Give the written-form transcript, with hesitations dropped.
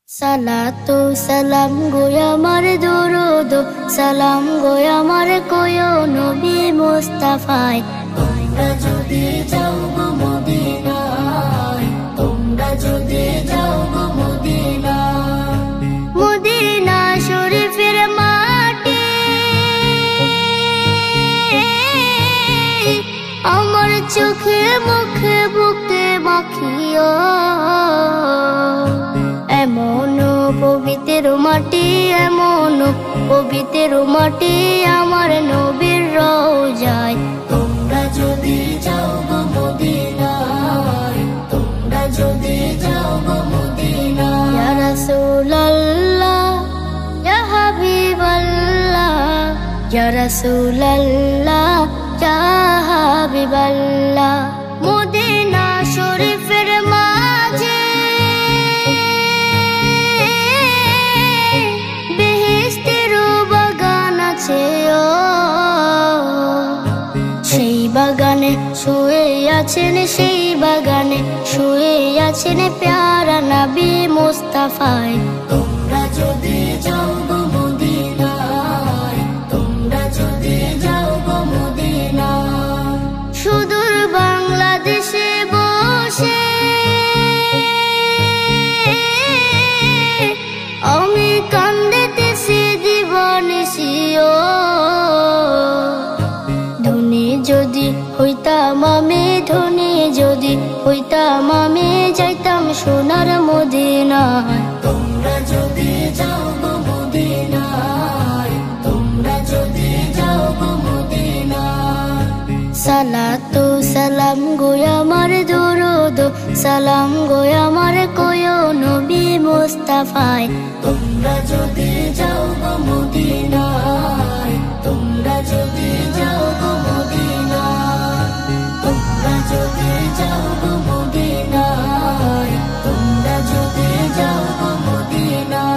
সালাতু সালাম গো আমার দরুদ সালাম গো আমার কোয় নবী মুস্তাফায়। তোমরা যদি যাও গো মদিনায়, তোমরা যদি যাও গো মদিনায়, মদিনা শরীফের মাটি আমার চোখে মুখে বুকে মাখিও। এমন পবিত্র মাটি, এমন পবিত্র মাটি আমার নবীর রওজায়। তোমরা যদি যাও গো মদিনায়, তোমরা যদি যাও গো মদিনায়। ইয়া রাসূলুল্লাহ ইয়া হাবিবাল্লাহ, ইয়া রাসূলুল্লাহ ইয়া হাবিবাল্লাহ। মদিনা শরীফের মাঝে সেই বাগানে শুয়ে আছেন, সেই বাগানে শুয়ে আছেন প্যারা নবী মুস্তাফায়। তোমরা যদি যাও গো মদিনায়, তোমরা যদি যাও গো মদিনায়। সুদূর বাংলাদেশে বসে আমি কান্দিতেছি দিবানিশিও। ধনী যদি হইতাম আমি, ধনী যদি হইতাম আমি, যাইতাম সোনার মদিনায়। তোমরা যদি যাও গো মদিনায়, তোমরা যদি যাও গো মদিনায়। সালাতু সালাম গো আমার দরুদ সালাম গো আমার কোয় নবী মুস্তাফায়। তোমরা যদি যাও গো মদিনায়, তোমরা যদি যাও গো মদিনায়, তোমরা যদি যাও গো মদিনায়, তোমরা যদি যাও গো মদিনায়।